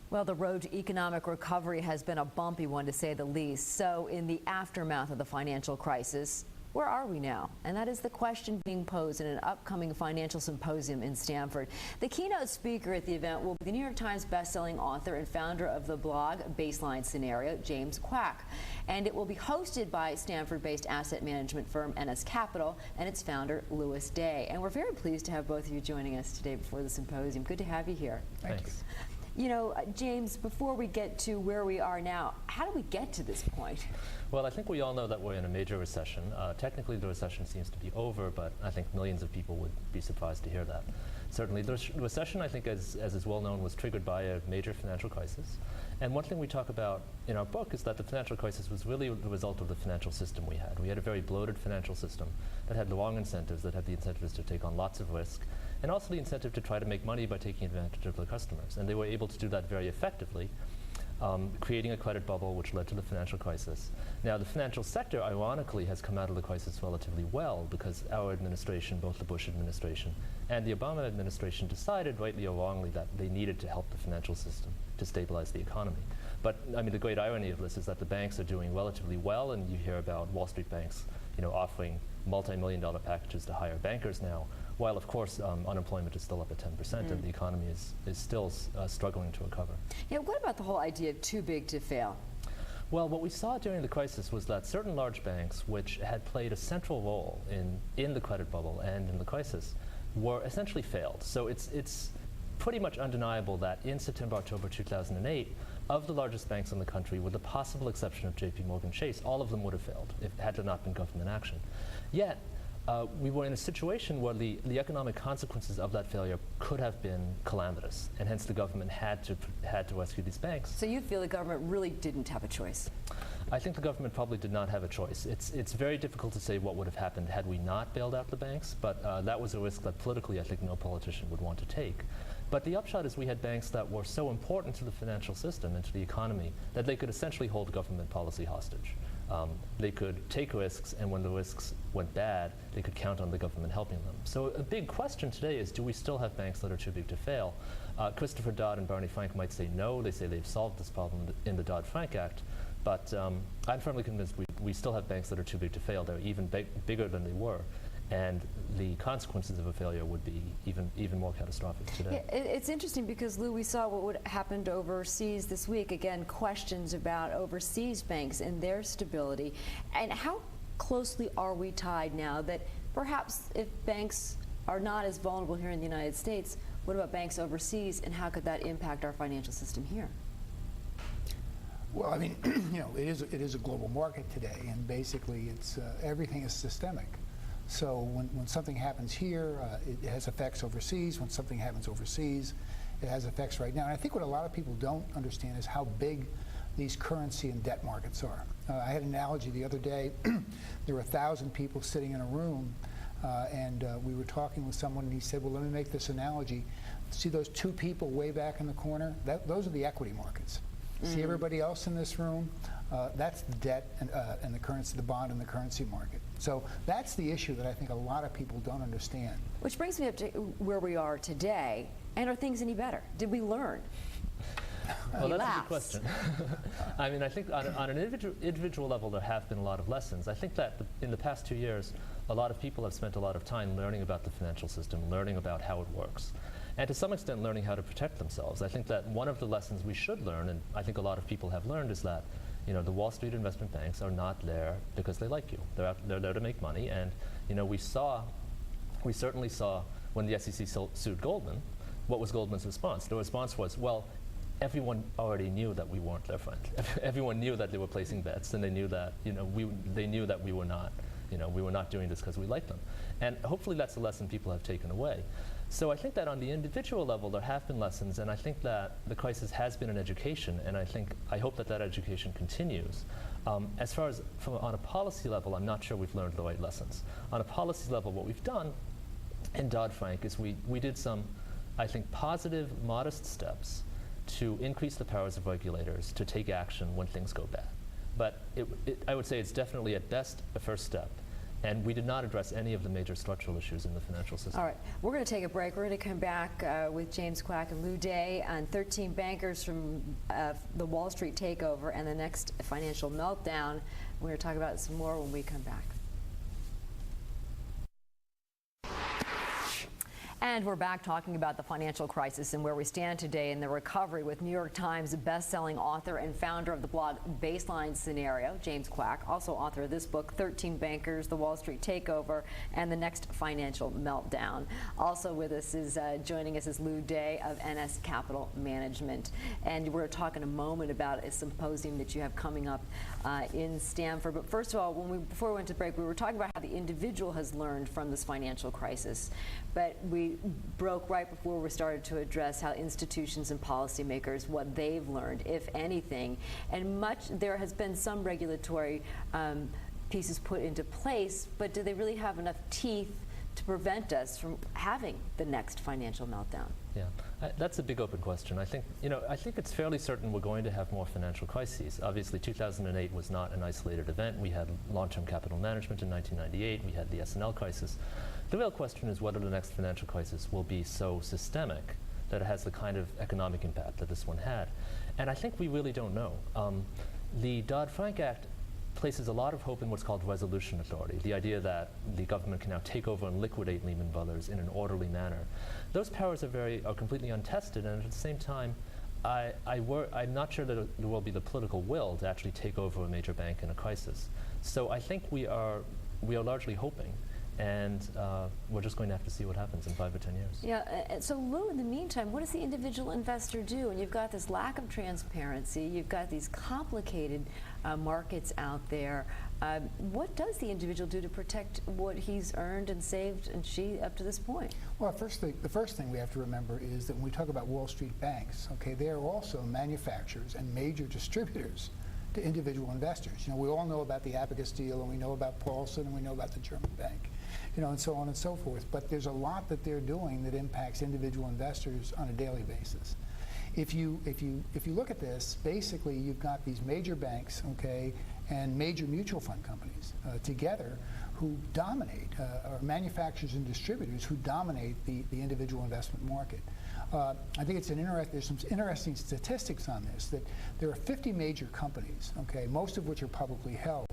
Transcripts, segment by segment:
Well, the road to economic recovery has been a bumpy one, to say the least. So in the aftermath of the financial crisis, where are we now? And that is the question being posed in an upcoming financial symposium in Stanford. The keynote speaker at the event will be the New York Times bestselling author and founder of the blog Baseline Scenario, James Quack. And it will be hosted by Stanford-based asset management firm NS Capital and its founder, Louis Day. And we're very pleased to have both of you joining us today before the symposium. Good to have you here. Thanks. You know, James, before we get to where we are now, how do we get to this point? Well, I think we all know that we're in a major recession. Technically, the recession seems to be over, but I think millions of people would be surprised to hear that. Certainly, the recession, I think, as is well known, was triggered by a major financial crisis. And one thing we talk about in our book is that the financial crisis was really the result of the financial system we had. We had a very bloated financial system that had the wrong incentives, that had the incentives to take on lots of risk, and also the incentive to try to make money by taking advantage of their customers. And they were able to do that very effectively, creating a credit bubble which led to the financial crisis. Now, the financial sector, ironically, has come out of the crisis relatively well because our administration, both the Bush administration and the Obama administration, decided, rightly or wrongly, that they needed to help the financial system to stabilize the economy. But I mean, the great irony of this is that the banks are doing relatively well, and you hear about Wall Street banks, offering multi-million-dollar packages to hire bankers now, while of course unemployment is still up at 10% and the economy is still struggling to recover. Yeah, what about the whole idea of too big to fail? Well, what we saw during the crisis was that certain large banks, which had played a central role in the credit bubble and in the crisis, were essentially failed. So it's pretty much undeniable that in September, October 2008, of the largest banks in the country, with the possible exception of JP Morgan Chase, all of them would have failed had there not been government action. Yet, we were in a situation where the economic consequences of that failure could have been calamitous, and hence the government had to rescue these banks. So you feel the government really didn't have a choice? I think the government probably did not have a choice. It's very difficult to say what would have happened had we not bailed out the banks, but that was a risk that politically I think no politician would want to take. But the upshot is we had banks that were so important to the financial system and to the economy that they could essentially hold government policy hostage. They could take risks, and when the risks went bad, they could count on the government helping them. So a big question today is, do we still have banks that are too big to fail? Christopher Dodd and Barney Frank might say no. They say they've solved this problem in the Dodd-Frank Act. But I'm firmly convinced we still have banks that are too big to fail. They're even bigger than they were. And the consequences of a failure would be even more catastrophic today. Yeah, it's interesting because, Lou, we saw what happened overseas this week. Again, questions about overseas banks and their stability. And how closely are we tied now that perhaps if banks are not as vulnerable here in the United States, what about banks overseas, and how could that impact our financial system here? Well, I mean, it is a global market today, and basically it's everything is systemic. So when something happens here, it has effects overseas. When something happens overseas, it has effects right now. And I think what a lot of people don't understand is how big these currency and debt markets are. I had an analogy the other day. There were 1,000 people sitting in a room, and we were talking with someone, and he said, well, let me make this analogy. See those two people way back in the corner? Those are the equity markets. See everybody else in this room? That's the debt and the currency, the bond and the currency market. So that's the issue that I think a lot of people don't understand. Which brings me up to where we are today. And are things any better? Did we learn? Well, that's a good question. I mean, I think on an individual level, there have been a lot of lessons. I think that in the past 2 years, a lot of people have spent a lot of time learning about the financial system, learning about how it works, and to some extent learning how to protect themselves. I think that one of the lessons we should learn, and I think a lot of people have learned, is that the Wall Street investment banks are not there because they like you. They're there to make money, and we certainly saw when the SEC sued Goldman, what was Goldman's response? The response was, well, everyone already knew that we weren't their friend. Everyone knew that they were placing bets, and they knew that they knew that we were not doing this because we liked them. And hopefully that's a lesson people have taken away. So I think that on the individual level there have been lessons, and I think that the crisis has been an education, and I hope that education continues. As far as on a policy level, I'm not sure we've learned the right lessons. On a policy level, what we've done in Dodd-Frank is we did some, I think, positive, modest steps to increase the powers of regulators to take action when things go bad. But I would say it's definitely at best a first step. And we did not address any of the major structural issues in the financial system. All right, we're going to take a break. We're going to come back with James Quack and Lou Day on 13 bankers from the Wall Street takeover and the next financial meltdown. We're going to talk about it some more when we come back. And we're back talking about the financial crisis and where we stand today in the recovery with New York Times best-selling author and founder of the blog Baseline Scenario, James Quack, also author of this book, 13 Bankers, The Wall Street Takeover, and the Next Financial Meltdown. Also with us is, joining us is Lou Day of NS Capital Management. And we're talking a moment about a symposium that you have coming up in Stamford. But first of all, before we went to break, we were talking about how the individual has learned from this financial crisis. But we broke right before we started to address how institutions and policymakers, what they've learned, if anything. And there has been some regulatory pieces put into place, but do they really have enough teeth to prevent us from having the next financial meltdown? Yeah, that's a big open question. I think it's fairly certain we're going to have more financial crises. Obviously, 2008 was not an isolated event. We had long-term capital management in 1998. We had the S&L crisis. The real question is whether the next financial crisis will be so systemic that it has the kind of economic impact that this one had. And I think we really don't know. The Dodd-Frank Act places a lot of hope in what's called resolution authority, the idea that the government can now take over and liquidate Lehman Brothers in an orderly manner. Those powers are completely untested, and at the same time, I'm not sure that there will be the political will to actually take over a major bank in a crisis. So I think we are largely hoping, and we're just going to have to see what happens in 5 or 10 years. Yeah, so Lou, in the meantime, what does the individual investor do? And you've got this lack of transparency, you've got these complicated markets out there. What does the individual do to protect what he's earned and saved and she up to this point? Well, the first thing we have to remember is that when we talk about Wall Street banks, okay, they are also manufacturers and major distributors to individual investors. We all know about the Abacus deal, and we know about Paulson, and we know about the German bank, and so on and so forth. But there's a lot that they're doing that impacts individual investors on a daily basis. If you look at this, basically you've got these major banks, okay, and major mutual fund companies together who dominate, or manufacturers and distributors who dominate the individual investment market. I think there's some interesting statistics on this, that there are 50 major companies, okay, most of which are publicly held,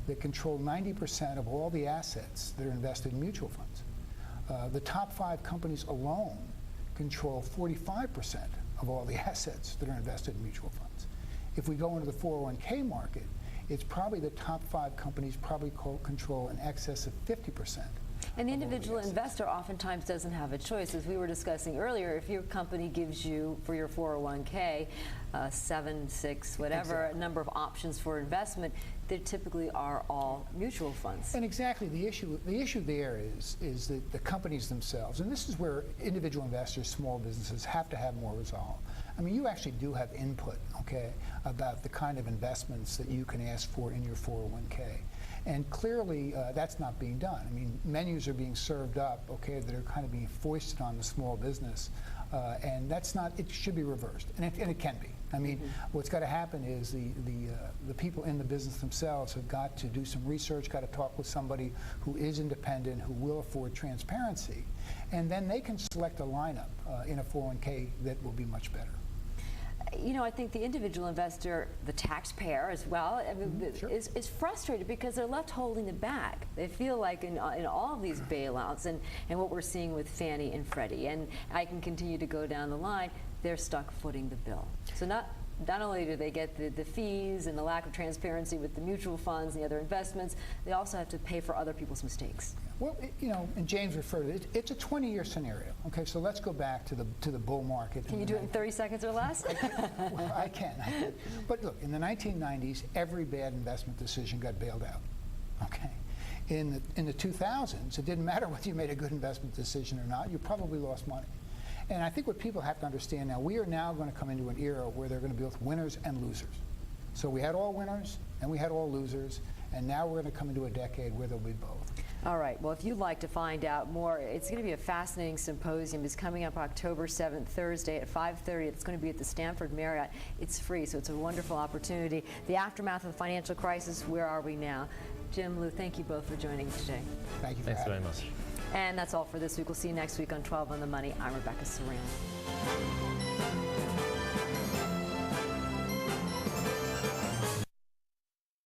that control 90% of all the assets that are invested in mutual funds. The top 5 companies alone control 45% of all the assets that are invested in mutual funds. If we go into the 401k market, it's probably the top 5 companies probably control in excess of 50%. And the individual investor oftentimes doesn't have a choice. As we were discussing earlier, if your company gives you, for your 401k, 7, 6, whatever, exactly, a number of options for investment, they typically are all mutual funds. And exactly, the issue there is that the companies themselves, and this is where individual investors, small businesses, have to have more resolve. I mean, you actually do have input, okay, about the kind of investments that you can ask for in your 401k. And clearly, that's not being done. I mean, menus are being served up, okay, that are kind of being foisted on the small business, and that's not. It should be reversed, and it can be. I mean, what's got to happen is the people in the business themselves have got to do some research, got to talk with somebody who is independent, who will afford transparency, and then they can select a lineup in a 401k that will be much better. I think the individual investor, the taxpayer as well, Sure, is frustrated because they're left holding the bag. They feel like in all of these bailouts and what we're seeing with Fannie and Freddie, and I can continue to go down the line, they're stuck footing the bill. So not only do they get the fees and the lack of transparency with the mutual funds and the other investments, they also have to pay for other people's mistakes. Well, and James referred to it, it's a 20-year scenario. Okay, so let's go back to the bull market. Can you do it in 30 seconds or less? Well, I can. But look, in the 1990s, every bad investment decision got bailed out. Okay. In the 2000s, it didn't matter whether you made a good investment decision or not, you probably lost money. And I think what people have to understand now, we are now going to come into an era where they're going to be both winners and losers. So we had all winners and we had all losers, and now we're going to come into a decade where there'll be both. All right. Well, if you'd like to find out more, it's going to be a fascinating symposium. It's coming up October 7th, Thursday at 5:30. It's going to be at the Stanford Marriott. It's free, so it's a wonderful opportunity. The aftermath of the financial crisis, where are we now? Jim, Lou, thank you both for joining me today. Thank you for Thanks very having much. And that's all for this week. We'll see you next week on 12 on the Money. I'm Rebecca Saran.